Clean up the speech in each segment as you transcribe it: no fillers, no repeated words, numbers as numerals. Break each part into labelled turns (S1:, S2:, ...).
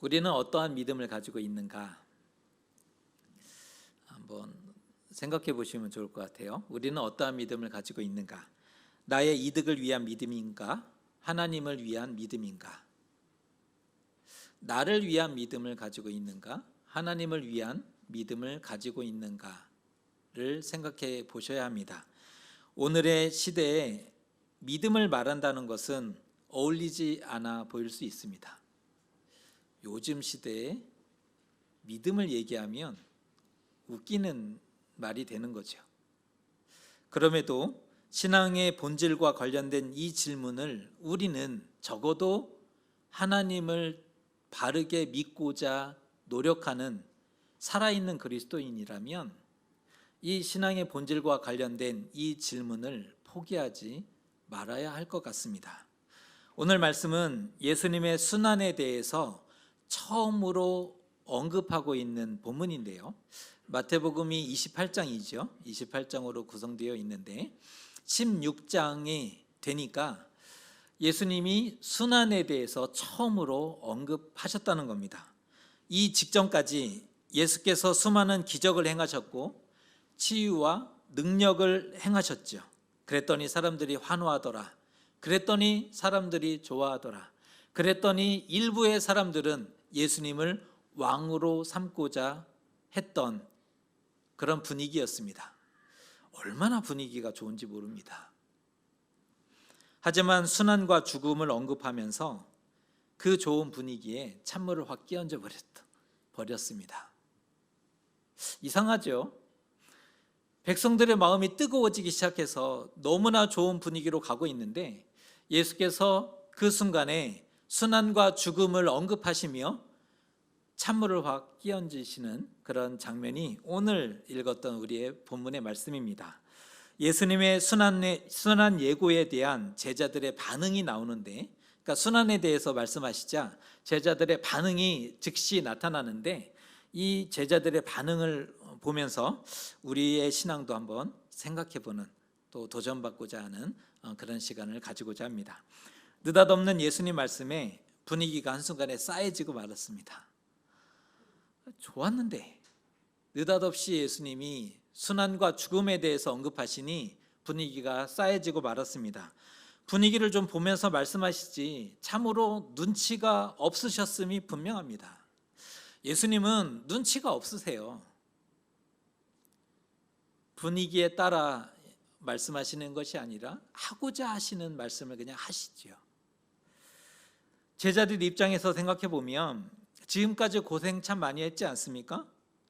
S1: 우리는 어떠한 믿음을 가지고 있는가? 한번 생각해 보시면 좋을 것 같아요. 우리는 어떠한 믿음을 가지고 있는가? 나의 이득을 위한 믿음인가? 하나님을 위한 믿음인가? 나를 위한 믿음을 가지고 있는가? 하나님을 위한 믿음을 가지고 있는가를 생각해 보셔야 합니다. 오늘의 시대에 믿음을 말한다는 것은 어울리지 않아 보일 수 있습니다. 요즘 시대에 믿음을 얘기하면 웃기는 말이 되는 거죠. 그럼에도 신앙의 본질과 관련된 이 질문을 우리는 적어도 하나님을 바르게 믿고자 노력하는 살아있는 그리스도인이라면 이 신앙의 본질과 관련된 이 질문을 포기하지 말아야 할 것 같습니다. 오늘 말씀은 예수님의 순환에 대해서 처음으로 언급하고 있는 본문인데요. 마태복음이 28장이죠. 28장으로 구성되어 있는데 16장이 되니까 예수님이 순환에 대해서 처음으로 언급하셨다는 겁니다. 이 직전까지 예수께서 수많은 기적을 행하셨고 치유와 능력을 행하셨죠. 그랬더니 사람들이 환호하더라. 그랬더니 사람들이 좋아하더라. 그랬더니 일부의 사람들은 예수님을 왕으로 삼고자 했던 그런 분위기였습니다. 얼마나 분위기가 좋은지 모릅니다. 하지만 순환과 죽음을 언급하면서 그 좋은 분위기에 찬물을 확 끼얹어 버렸습니다. 이상하죠? 백성들의 마음이 뜨거워지기 시작해서 너무나 좋은 분위기로 가고 있는데 예수께서 그 순간에 순환과 죽음을 언급하시며 찬물을 확 끼얹으시는 그런 장면이 오늘 읽었던 우리의 본문의 말씀입니다. 예수님의 순환 예고에 대한 제자들의 반응이 나오는데, 그러니까 순환에 대해서 말씀하시자 제자들의 반응이 즉시 나타나는데 이 제자들의 반응을 보면서 우리의 신앙도 한번 생각해보는, 또 도전받고자 하는 그런 시간을 가지고자 합니다. 느닷없는 예수님 말씀에 분위기가 한순간에 싸해지고 말았습니다. 좋았는데 느닷없이 예수님이 순환과 죽음에 대해서 언급하시니 분위기가 싸해지고 말았습니다. 분위기를 좀 보면서 말씀하시지 참으로 눈치가 없으셨음이 분명합니다. 예수님은 눈치가 없으세요. 분위기에 따라 말씀하시는 것이 아니라 하고자 하시는 말씀을 그냥 하시죠. 제자들 입장에서 생각해 보면 지금까지 고생 참 많이 했지 않습니까?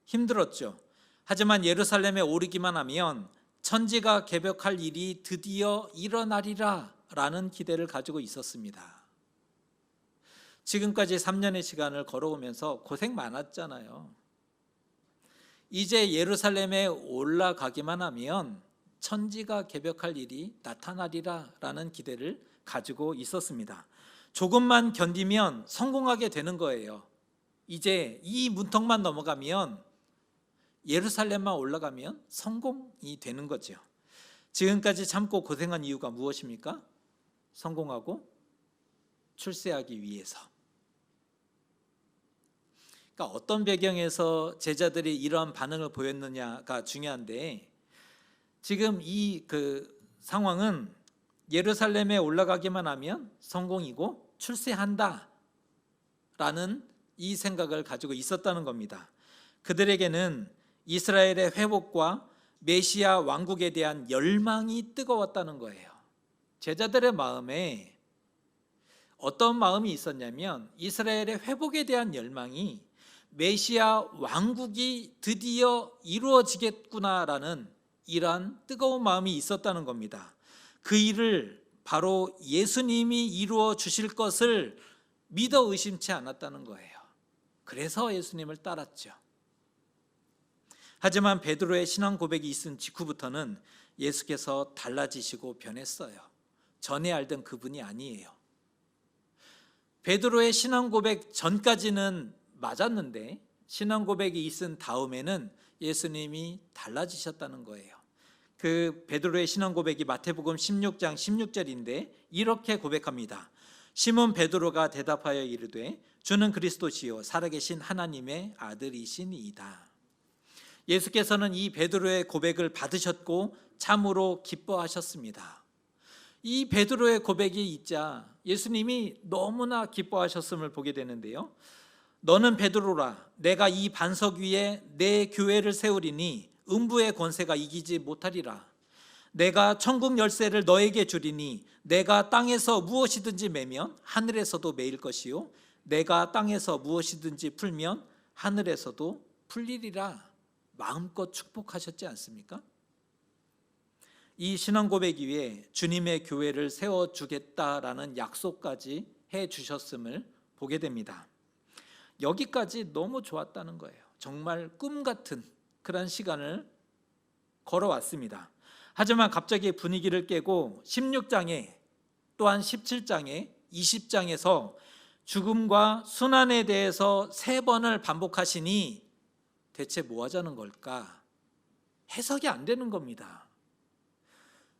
S1: 힘들었죠. 하지만 예루살렘에 오르기만 하면 천지가 개벽할 일이 드디어 일어나리라 라는 기대를 가지고 있었습니다. 지금까지 3년의 시간을 걸어오면서 고생 많았잖아요. 이제 예루살렘에 올라가기만 하면 천지가 개벽할 일이 나타나리라 라는 기대를 가지고 있었습니다. 조금만 견디면 성공하게 되는 거예요. 이제 이 문턱만 넘어가면, 예루살렘만 올라가면 성공이 되는 거죠. 지금까지 참고 고생한 이유가 무엇입니까? 성공하고 출세하기 위해서. 그러니까 어떤 배경에서 제자들이 이러한 반응을 보였느냐가 중요한데, 지금 이 상황은 예루살렘에 올라가기만 하면 성공이고 출세한다 라는 이 생각을 가지고 있었다는 겁니다. 그들에게는 이스라엘의 회복과 메시아 왕국에 대한 열망이 뜨거웠다는 거예요. 제자들의 마음에 어떤 마음이 있었냐면 이스라엘의 회복에 대한 열망이, 메시아 왕국이 드디어 이루어지겠구나라는 이러한 뜨거운 마음이 있었다는 겁니다. 그 일을 바로 예수님이 이루어 주실 것을 믿어 의심치 않았다는 거예요. 그래서 예수님을 따랐죠. 하지만 베드로의 신앙 고백이 있은 직후부터는 예수께서 달라지시고 변했어요. 전에 알던 그분이 아니에요. 베드로의 신앙 고백 전까지는 맞았는데 신앙 고백이 있은 다음에는 예수님이 달라지셨다는 거예요. 그 베드로의 신앙 고백이 마태복음 16장 16절인데 이렇게 고백합니다. 시몬 베드로가 대답하여 이르되 주는 그리스도시요 살아계신 하나님의 아들이시니이다. 예수께서는 이 베드로의 고백을 받으셨고 참으로 기뻐하셨습니다. 이 베드로의 고백이 있자 예수님이 너무나 기뻐하셨음을 보게 되는데요. 너는 베드로라, 내가 이 반석 위에 내 교회를 세우리니 음부의 권세가 이기지 못하리라. 내가 천국 열쇠를 너에게 주리니 내가 땅에서 무엇이든지 매면 하늘에서도 매일 것이요 내가 땅에서 무엇이든지 풀면 하늘에서도 풀리리라. 마음껏 축복하셨지 않습니까? 이 신앙 고백 위에 주님의 교회를 세워주겠다라는 약속까지 해주셨음을 보게 됩니다. 여기까지 너무 좋았다는 거예요. 정말 꿈 같은 그런 시간을 걸어왔습니다. 하지만 갑자기 분위기를 깨고 16장에 또한 17장에 20장에서 죽음과 순환에 대해서 3번을 반복하시니 대체 뭐 하자는 걸까? 해석이 안 되는 겁니다.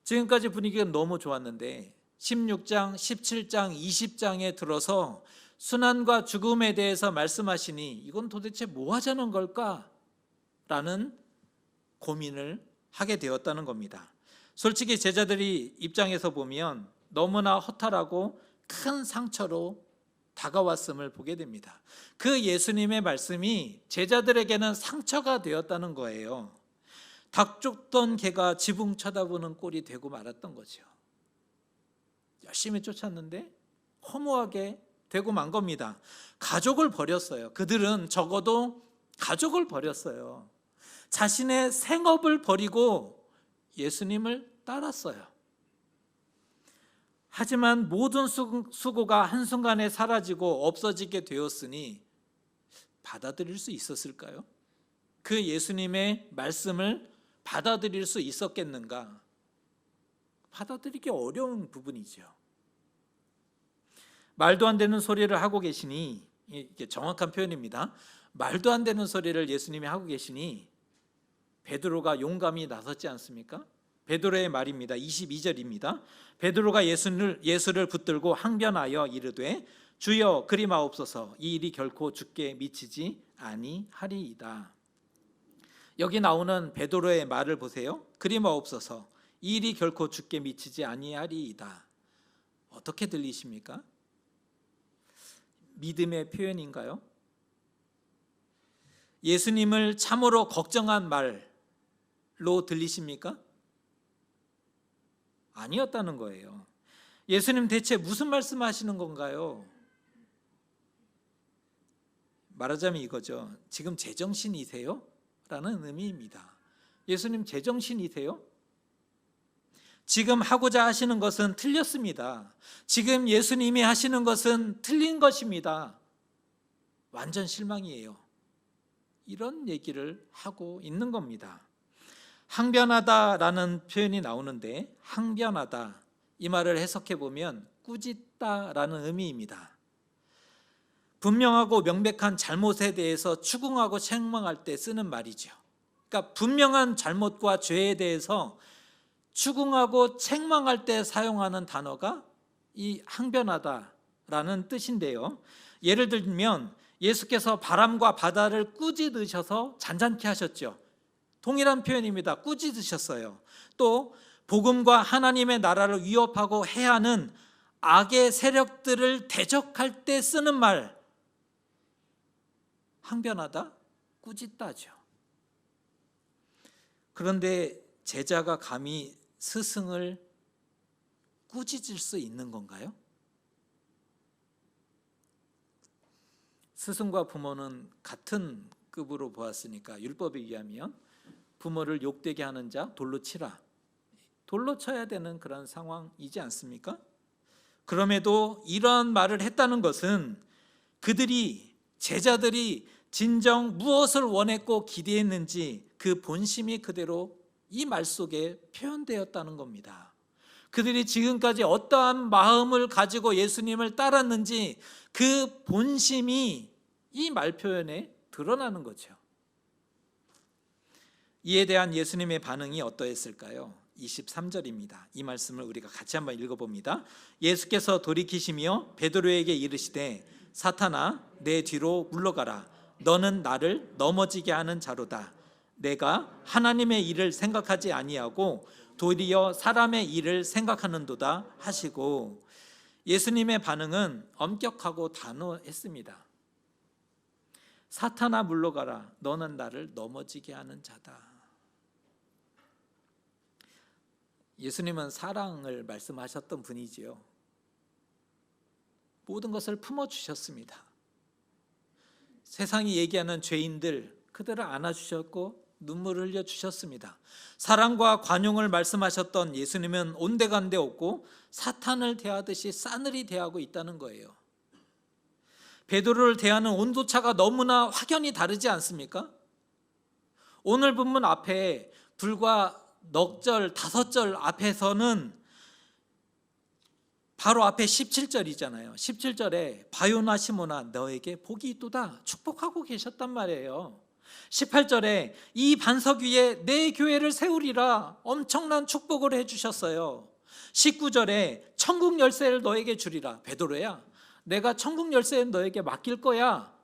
S1: 지금까지 분위기가 너무 좋았는데 16장, 17장, 20장에 들어서 순환과 죽음에 대해서 말씀하시니 이건 도대체 뭐 하자는 걸까? 라는 고민을 하게 되었다는 겁니다. 솔직히 제자들이 입장에서 보면 너무나 허탈하고 큰 상처로 다가왔음을 보게 됩니다. 그 예수님의 말씀이 제자들에게는 상처가 되었다는 거예요. 닭 쫓던 개가 지붕 쳐다보는 꼴이 되고 말았던 거죠. 열심히 쫓았는데 허무하게 되고 만 겁니다. 가족을 버렸어요. 그들은 적어도 가족을 버렸어요. 자신의 생업을 버리고 예수님을 따랐어요. 하지만 모든 수고가 한순간에 사라지고 없어지게 되었으니 받아들일 수 있었을까요? 그 예수님의 말씀을 받아들일 수 있었겠는가? 받아들이기 어려운 부분이죠. 말도 안 되는 소리를 하고 계시니, 이게 정확한 표현입니다. 말도 안 되는 소리를 예수님이 하고 계시니 베드로가 용감히 나섰지 않습니까? 베드로의 말입니다. 22절입니다. 베드로가 예수를 붙들고 항변하여 이르되 주여 그리 마옵소서, 이 일이 결코 주께 미치지 아니하리이다. 여기 나오는 베드로의 말을 보세요. 그리 마옵소서, 이 일이 결코 주께 미치지 아니하리이다. 어떻게 들리십니까? 믿음의 표현인가요? 예수님을 참으로 걱정한 말로 들리십니까? 아니었다는 거예요. 예수님 대체 무슨 말씀하시는 건가요? 말하자면 이거죠. 지금 제정신이세요? 라는 의미입니다. 예수님 제정신이세요? 지금 하고자 하시는 것은 틀렸습니다. 지금 예수님이 하시는 것은 틀린 것입니다. 완전 실망이에요. 이런 얘기를 하고 있는 겁니다. 항변하다라는 표현이 나오는데, 항변하다, 이 말을 해석해 보면 꾸짖다라는 의미입니다. 분명하고 명백한 잘못에 대해서 추궁하고 책망할 때 쓰는 말이죠. 그러니까 분명한 잘못과 죄에 대해서 추궁하고 책망할 때 사용하는 단어가 이 항변하다라는 뜻인데요. 예를 들면 예수께서 바람과 바다를 꾸짖으셔서 잔잔케 하셨죠. 동일한 표현입니다. 꾸짖으셨어요. 또 복음과 하나님의 나라를 위협하고 해하는 악의 세력들을 대적할 때 쓰는 말, 항변하다, 꾸짖다죠. 그런데 제자가 감히 스승을 꾸짖을 수 있는 건가요? 스승과 부모는 같은 급으로 보았으니까 율법에 의하면 부모를 욕되게 하는 자 돌로 치라, 돌로 쳐야 되는 그런 상황이지 않습니까? 그럼에도 이러한 말을 했다는 것은 제자들이 진정 무엇을 원했고 기대했는지 그 본심이 그대로 이 말 속에 표현되었다는 겁니다. 그들이 지금까지 어떠한 마음을 가지고 예수님을 따랐는지 그 본심이 이 말 표현에 드러나는 거죠. 이에 대한 예수님의 반응이 어떠했을까요? 23절입니다. 이 말씀을 우리가 같이 한번 읽어봅니다. 예수께서 돌이키시며 베드로에게 이르시되 사탄아 내 뒤로 물러가라. 너는 나를 넘어지게 하는 자로다. 내가 하나님의 일을 생각하지 아니하고 도리어 사람의 일을 생각하는도다 하시고, 예수님의 반응은 엄격하고 단호했습니다. 사탄아 물러가라. 너는 나를 넘어지게 하는 자다. 예수님은 사랑을 말씀하셨던 분이지요. 모든 것을 품어주셨습니다. 세상이 얘기하는 죄인들, 그들을 안아주셨고 눈물을 흘려주셨습니다. 사랑과 관용을 말씀하셨던 예수님은 온데간데 없고 사탄을 대하듯이 싸늘히 대하고 있다는 거예요. 베드로를 대하는 온도차가 너무나 확연히 다르지 않습니까? 오늘 본문 앞에 불과 넉 절, 5절 앞에서는 바로 앞에 17절이잖아요. 17절에 바요나 시모나 너에게 복이 있도다 축복하고 계셨단 말이에요. 18절에 이 반석 위에 내 교회를 세우리라 엄청난 축복을 해주셨어요. 19절에 천국 열쇠를 너에게 주리라. 베드로야, 내가 천국 열쇠를 너에게 맡길 거야.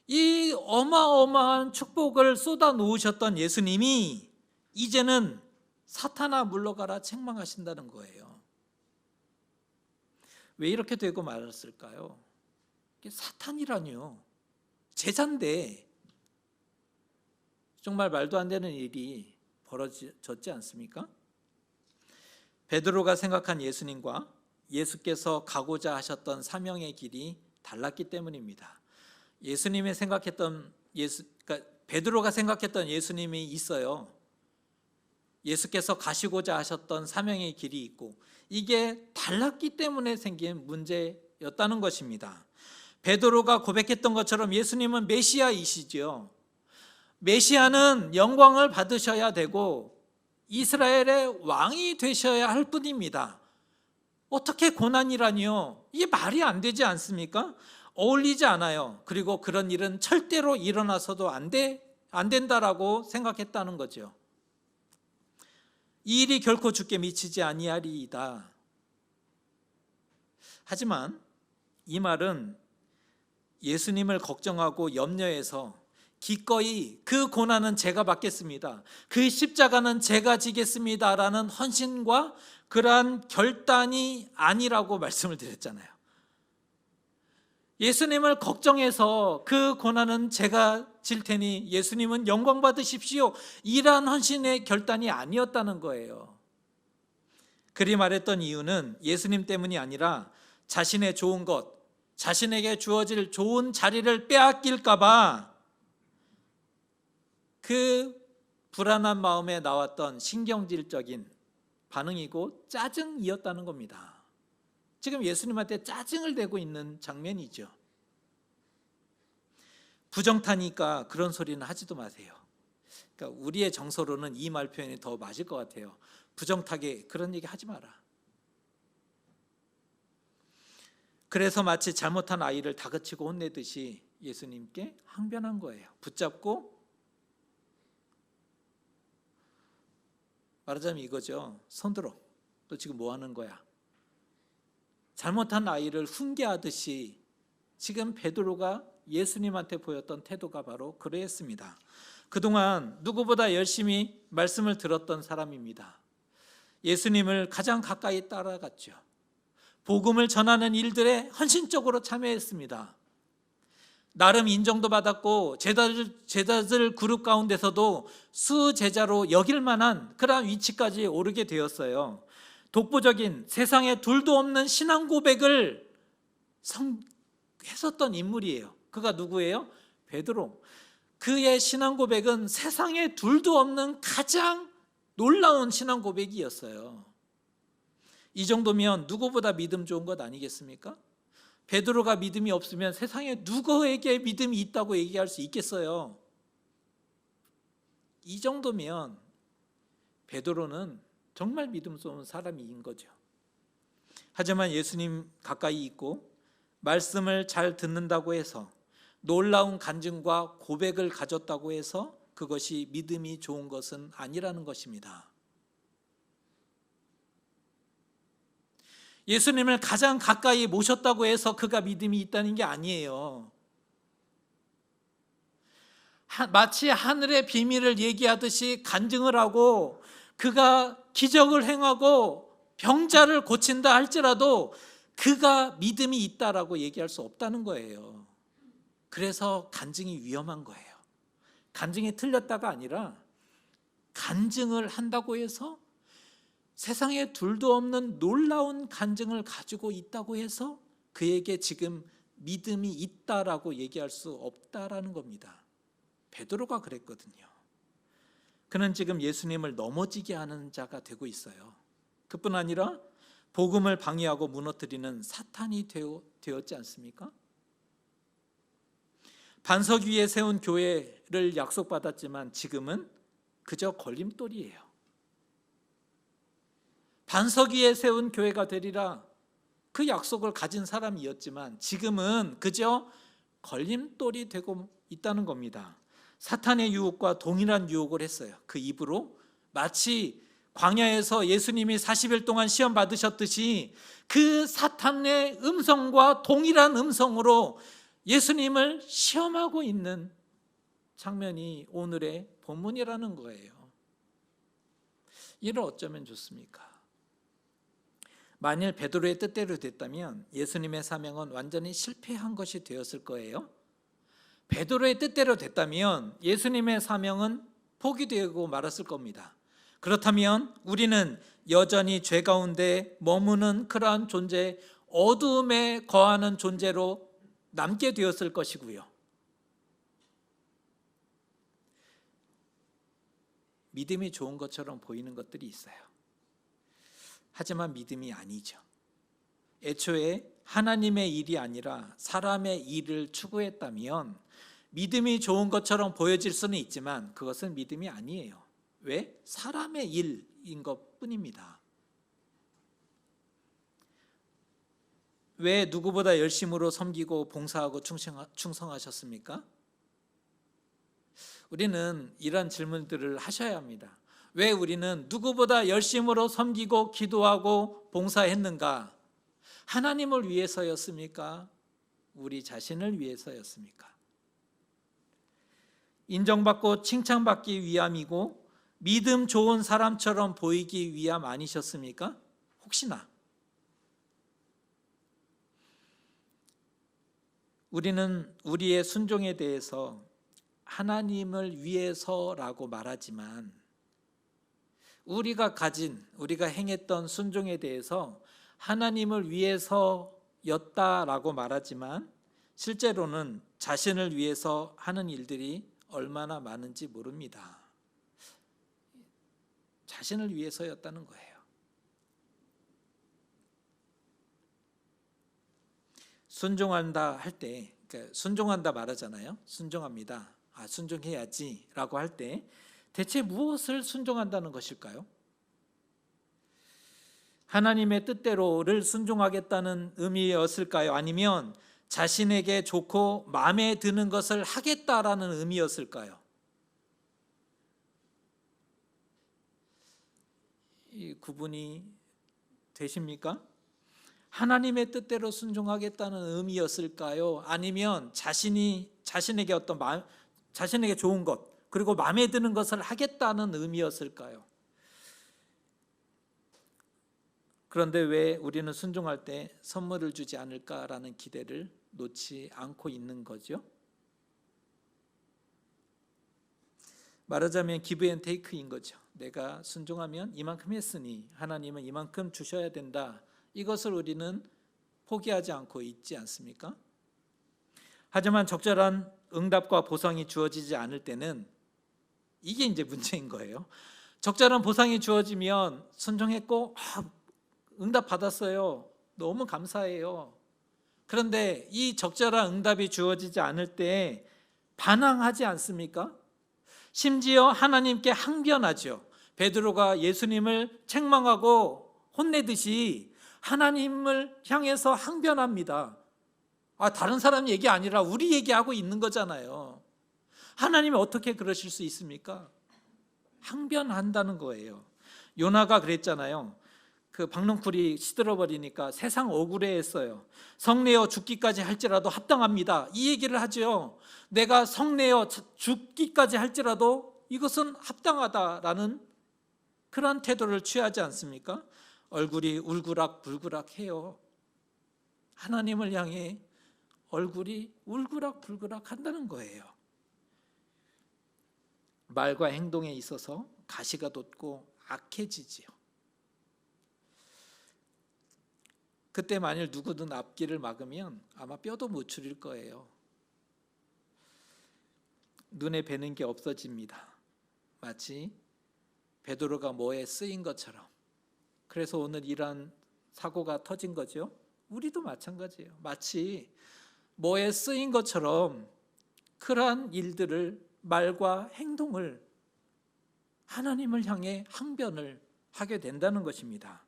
S1: 이 어마어마한 축복을 쏟아 놓으셨던 예수님이 이제는 사탄아 물러가라 책망하신다는 거예요. 왜 이렇게 되고 말았을까요? 사탄이라뇨. 제자인데 정말 말도 안 되는 일이 벌어졌지 않습니까? 베드로가 생각한 예수님과 예수께서 가고자 하셨던 사명의 길이 달랐기 때문입니다. 예수님이 생각했던 그러니까 베드로가 생각했던 예수님이 있어요. 예수께서 가시고자 하셨던 사명의 길이 있고, 이게 달랐기 때문에 생긴 문제였다는 것입니다. 베드로가 고백했던 것처럼 예수님은 메시아이시죠. 메시아는 영광을 받으셔야 되고 이스라엘의 왕이 되셔야 할 뿐입니다. 어떻게 고난이라니요? 이게 말이 안 되지 않습니까? 어울리지 않아요. 그리고 그런 일은 절대로 일어나서도 안 된다라고 생각했다는 거죠. 이 일이 결코 주께 미치지 아니하리이다. 하지만 이 말은 예수님을 걱정하고 염려해서 기꺼이 그 고난은 제가 받겠습니다, 그 십자가는 제가 지겠습니다 라는 헌신과 그러한 결단이 아니라고 말씀을 드렸잖아요. 예수님을 걱정해서 그 고난은 제가 질 테니 예수님은 영광 받으십시오, 이러한 헌신의 결단이 아니었다는 거예요. 그리 말했던 이유는 예수님 때문이 아니라 자신의 좋은 것, 자신에게 주어질 좋은 자리를 빼앗길까 봐 그 불안한 마음에 나왔던 신경질적인 반응이고 짜증이었다는 겁니다. 지금 예수님한테 짜증을 내고 있는 장면이죠. 부정타니까 그런 소리는 하지도 마세요. 그러니까 우리의 정서로는 이 말 표현이 더 맞을 것 같아요. 부정타게 그런 얘기 하지 마라. 그래서 마치 잘못한 아이를 다그치고 혼내듯이 예수님께 항변한 거예요. 붙잡고, 말하자면 이거죠. 손들어. 너 지금 뭐 하는 거야? 잘못한 아이를 훈계하듯이 지금 베드로가 예수님한테 보였던 태도가 바로 그러했습니다. 그동안 누구보다 열심히 말씀을 들었던 사람입니다. 예수님을 가장 가까이 따라갔죠. 복음을 전하는 일들에 헌신적으로 참여했습니다. 나름 인정도 받았고 제자들 그룹 가운데서도 수제자로 여길 만한 그런 위치까지 오르게 되었어요. 독보적인 세상에 둘도 없는 신앙 고백을 했었던 인물이에요. 그가 누구예요? 베드로. 그의 신앙 고백은 세상에 둘도 없는 가장 놀라운 신앙 고백이었어요. 이 정도면 누구보다 믿음 좋은 것 아니겠습니까? 베드로가 믿음이 없으면 세상에 누구에게 믿음이 있다고 얘기할 수 있겠어요? 이 정도면 베드로는 정말 믿음스러운 사람인 거죠. 하지만 예수님 가까이 있고 말씀을 잘 듣는다고 해서, 놀라운 간증과 고백을 가졌다고 해서 그것이 믿음이 좋은 것은 아니라는 것입니다. 예수님을 가장 가까이 모셨다고 해서 그가 믿음이 있다는 게 아니에요. 마치 하늘의 비밀을 얘기하듯이 간증을 하고 그가 기적을 행하고 병자를 고친다 할지라도 그가 믿음이 있다라고 얘기할 수 없다는 거예요. 그래서 간증이 위험한 거예요. 간증이 틀렸다가 아니라 간증을 한다고 해서 세상에 둘도 없는 놀라운 간증을 가지고 있다고 해서 그에게 지금 믿음이 있다라고 얘기할 수 없다라는 겁니다. 베드로가 그랬거든요. 그는 지금 예수님을 넘어지게 하는 자가 되고 있어요. 그뿐 아니라 복음을 방해하고 무너뜨리는 사탄이 되었지 않습니까? 반석 위에 세운 교회를 약속받았지만 지금은 그저 걸림돌이에요. 반석 위에 세운 교회가 되리라 그 약속을 가진 사람이었지만 지금은 그저 걸림돌이 되고 있다는 겁니다. 사탄의 유혹과 동일한 유혹을 했어요. 그 입으로 마치 광야에서 예수님이 40일 동안 시험 받으셨듯이 그 사탄의 음성과 동일한 음성으로 예수님을 시험하고 있는 장면이 오늘의 본문이라는 거예요. 이를 어쩌면 좋습니까? 만일 베드로의 뜻대로 됐다면 예수님의 사명은 완전히 실패한 것이 되었을 거예요. 베드로의 뜻대로 됐다면 예수님의 사명은 포기되고 말았을 겁니다. 그렇다면 우리는 여전히 죄 가운데 머무는 그러한 존재, 어둠에 거하는 존재로 남게 되었을 것이고요. 믿음이 좋은 것처럼 보이는 것들이 있어요. 하지만 믿음이 아니죠. 애초에 하나님의 일이 아니라 사람의 일을 추구했다면 믿음이 좋은 것처럼 보여질 수는 있지만 그것은 믿음이 아니에요. 왜? 사람의 일인 것뿐입니다. 왜 누구보다 열심으로 섬기고 봉사하고 충성하셨습니까? 우리는 이런 질문들을 하셔야 합니다. 왜 우리는 누구보다 열심으로 섬기고 기도하고 봉사했는가? 하나님을 위해서였습니까? 우리 자신을 위해서였습니까? 인정받고 칭찬받기 위함이고 믿음 좋은 사람처럼 보이기 위함 아니셨습니까? 혹시나 우리는 우리의 순종에 대해서 하나님을 위해서라고 말하지만 우리가 행했던 순종에 대해서 하나님을 위해서였다라고 말하지만 실제로는 자신을 위해서 하는 일들이 얼마나 많은지 모릅니다. 자신을 위해서였다는 거예요. 순종한다 할 때, 그러니까 순종한다 말하잖아요. 순종합니다. 순종해야지라고 할 때 대체 무엇을 순종한다는 것일까요? 하나님의 뜻대로를 순종하겠다는 의미였을까요? 아니면 자신에게 좋고 마음에 드는 것을 하겠다라는 의미였을까요? 이 구분이 되십니까? 하나님의 뜻대로 순종하겠다는 의미였을까요? 아니면 자신에게 자신에게 좋은 것 그리고 마음에 드는 것을 하겠다는 의미였을까요? 그런데 왜 우리는 순종할 때 선물을 주지 않을까라는 기대를 놓지 않고 있는 거죠? 말하자면 기브 앤 테이크인 거죠. 내가 순종하면 이만큼 했으니 하나님은 이만큼 주셔야 된다. 이것을 우리는 포기하지 않고 있지 않습니까? 하지만 적절한 응답과 보상이 주어지지 않을 때는 이게 이제 문제인 거예요. 적절한 보상이 주어지면 순종했고 응답 받았어요. 너무 감사해요. 그런데 이 적절한 응답이 주어지지 않을 때 반항하지 않습니까? 심지어 하나님께 항변하죠. 베드로가 예수님을 책망하고 혼내듯이 하나님을 향해서 항변합니다. 다른 사람 얘기 아니라 우리 얘기하고 있는 거잖아요. 하나님이 어떻게 그러실 수 있습니까? 항변한다는 거예요. 요나가 그랬잖아요. 그 박넝쿨이 시들어 버리니까 세상 억울해했어요. 성내어 죽기까지 할지라도 합당합니다. 이 얘기를 하죠. 내가 성내어 죽기까지 할지라도 이것은 합당하다라는 그런 태도를 취하지 않습니까? 얼굴이 울그락불그락해요. 하나님을 향해 얼굴이 울그락불그락 한다는 거예요. 말과 행동에 있어서 가시가 돋고 악해지지요. 그때 만일 누구든 앞길을 막으면 아마 뼈도 못 추릴 거예요. 눈에 뵈는 게 없어집니다. 마치 베드로가 뭐에 쓰인 것처럼. 그래서 오늘 이러한 사고가 터진 거죠. 우리도 마찬가지예요. 마치 뭐에 쓰인 것처럼 그러한 일들을, 말과 행동을 하나님을 향해 항변을 하게 된다는 것입니다.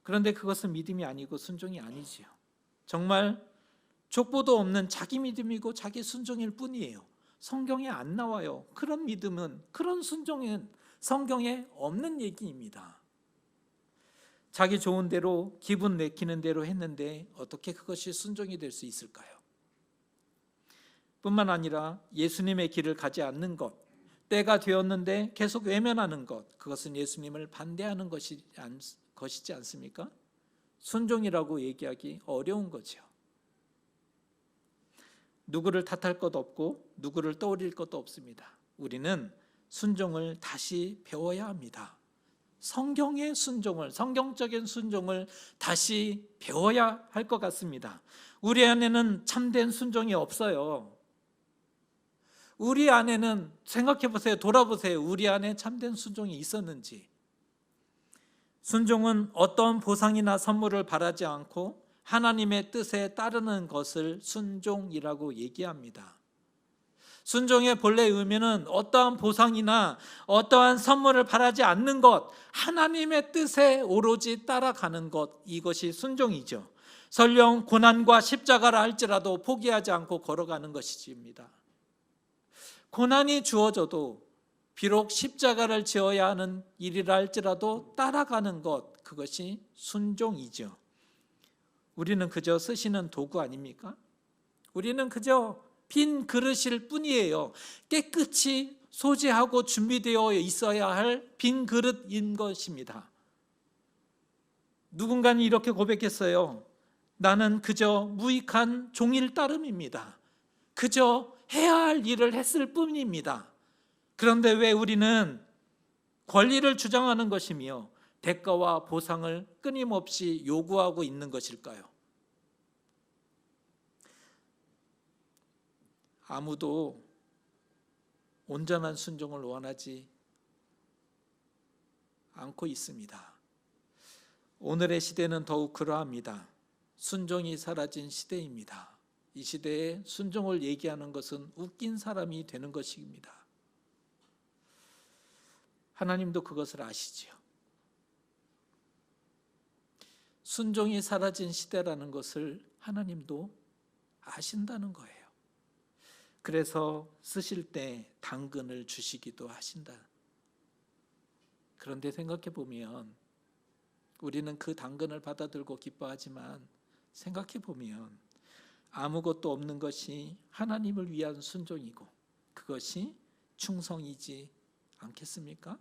S1: 그런데 그것은 믿음이 아니고 순종이 아니지요. 정말 족보도 없는 자기 믿음이고 자기 순종일 뿐이에요. 성경에 안 나와요. 그런 믿음은, 그런 순종은 성경에 없는 얘기입니다. 자기 좋은 대로, 기분 내키는 대로 했는데 어떻게 그것이 순종이 될 수 있을까요? 뿐만 아니라 예수님의 길을 가지 않는 것, 때가 되었는데 계속 외면하는 것, 그것은 예수님을 반대하는 것이지 않습니까? 순종이라고 얘기하기 어려운 거죠. 누구를 탓할 것 없고 누구를 떠올릴 것도 없습니다. 우리는 순종을 다시 배워야 합니다. 성경의 순종을, 성경적인 순종을 다시 배워야 할 것 같습니다. 우리 안에는 참된 순종이 없어요. 우리 안에는, 생각해 보세요. 돌아보세요. 우리 안에 참된 순종이 있었는지. 순종은 어떤 보상이나 선물을 바라지 않고 하나님의 뜻에 따르는 것을 순종이라고 얘기합니다. 순종의 본래 의미는 어떠한 보상이나 어떠한 선물을 바라지 않는 것, 하나님의 뜻에 오로지 따라가는 것, 이것이 순종이죠. 설령 고난과 십자가라 할지라도 포기하지 않고 걸어가는 것이지입니다. 고난이 주어져도 비록 십자가를 지어야 하는 일이라 할지라도 따라가는 것, 그것이 순종이죠. 우리는 그저 쓰시는 도구 아닙니까? 우리는 그저 빈 그릇일 뿐이에요. 깨끗이 소지하고 준비되어 있어야 할 빈 그릇인 것입니다. 누군가는 이렇게 고백했어요. 나는 그저 무익한 종일 따름입니다. 그저 해야 할 일을 했을 뿐입니다. 그런데 왜 우리는 권리를 주장하는 것이며 대가와 보상을 끊임없이 요구하고 있는 것일까요? 아무도 온전한 순종을 원하지 않고 있습니다. 오늘의 시대는 더욱 그러합니다. 순종이 사라진 시대입니다. 이 시대에 순종을 얘기하는 것은 웃긴 사람이 되는 것입니다. 하나님도 그것을 아시지요. 순종이 사라진 시대라는 것을 하나님도 아신다는 거예요. 그래서 쓰실 때 당근을 주시기도 하신다. 그런데 생각해 보면 우리는 그 당근을 받아들고 기뻐하지만 생각해 보면 아무것도 없는 것이 하나님을 위한 순종이고 그것이 충성이지 않겠습니까?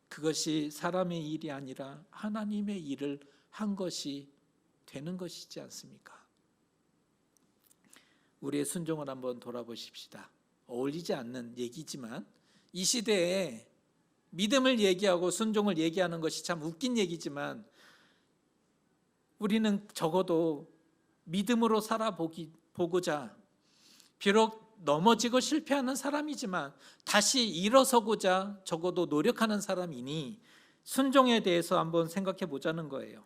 S1: 그것이 사람의 일이 아니라 하나님의 일을 한 것이 되는 것이지 않습니까? 우리의 순종을 한번 돌아보십시다. 어울리지 않는 얘기지만 이 시대에 믿음을 얘기하고 순종을 얘기하는 것이 참 웃긴 얘기지만 우리는 적어도 믿음으로 살아보고자, 비록 넘어지고 실패하는 사람이지만 다시 일어서고자 적어도 노력하는 사람이니 순종에 대해서 한번 생각해 보자는 거예요.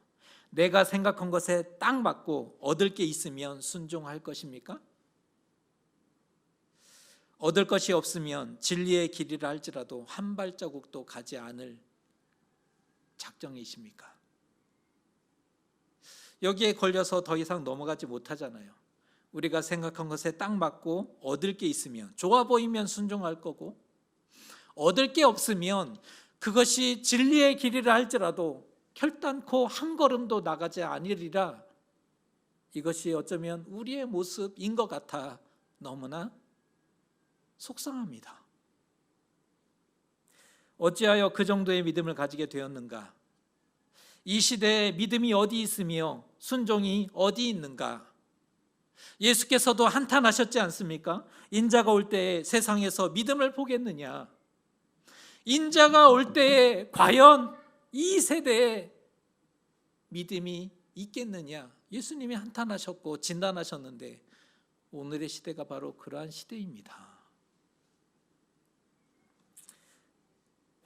S1: 내가 생각한 것에 딱 맞고 얻을 게 있으면 순종할 것입니까? 얻을 것이 없으면 진리의 길이라 할지라도 한 발자국도 가지 않을 작정이십니까? 여기에 걸려서 더 이상 넘어가지 못하잖아요. 우리가 생각한 것에 딱 맞고 얻을 게 있으면, 좋아 보이면 순종할 거고, 얻을 게 없으면 그것이 진리의 길이라 할지라도 결단코 한 걸음도 나가지 아니리라. 이것이 어쩌면 우리의 모습인 것 같아 너무나 속상합니다. 어찌하여 그 정도의 믿음을 가지게 되었는가? 이 시대에 믿음이 어디 있으며 순종이 어디 있는가? 예수께서도 한탄하셨지 않습니까? 인자가 올 때에 세상에서 믿음을 보겠느냐? 인자가 올 때에 과연 이 세대에 믿음이 있겠느냐? 예수님이 한탄하셨고 진단하셨는데 오늘의 시대가 바로 그러한 시대입니다.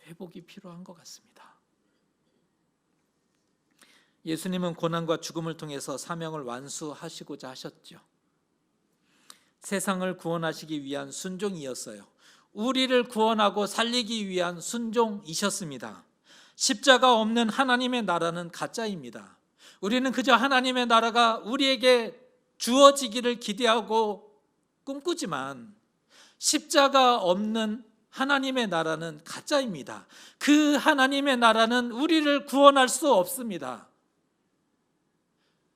S1: 회복이 필요한 것 같습니다. 예수님은 고난과 죽음을 통해서 사명을 완수하시고자 하셨죠. 세상을 구원하시기 위한 순종이었어요. 우리를 구원하고 살리기 위한 순종이셨습니다. 십자가 없는 하나님의 나라는 가짜입니다. 우리는 그저 하나님의 나라가 우리에게 주어지기를 기대하고 꿈꾸지만 십자가 없는 하나님의 나라는 가짜입니다. 그 하나님의 나라는 우리를 구원할 수 없습니다.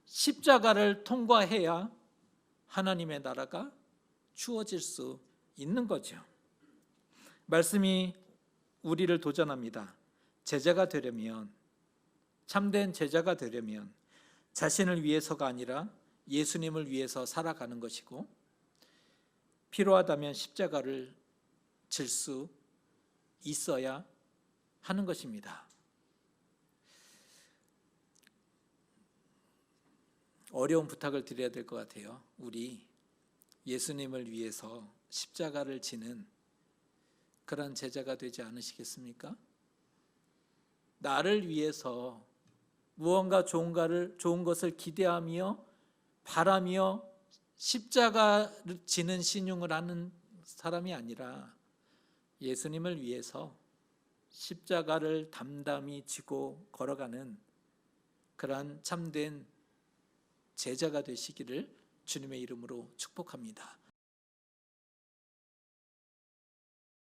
S1: 십자가를 통과해야 하나님의 나라가 주어질 수 있는 거죠. 말씀이 우리를 도전합니다. 제자가 되려면, 참된 제자가 되려면 자신을 위해서가 아니라 예수님을 위해서 살아가는 것이고, 필요하다면 십자가를 질 수 있어야 하는 것입니다. 어려운 부탁을 드려야 될 것 같아요. 우리 예수님을 위해서 십자가를 지는 그런 제자가 되지 않으시겠습니까? 나를 위해서 무언가 좋은 것을 기대하며 바라며 십자가를 지는 신용을 하는 사람이 아니라 예수님을 위해서 십자가를 담담히 지고 걸어가는 그러한 참된 제자가 되시기를 주님의 이름으로 축복합니다.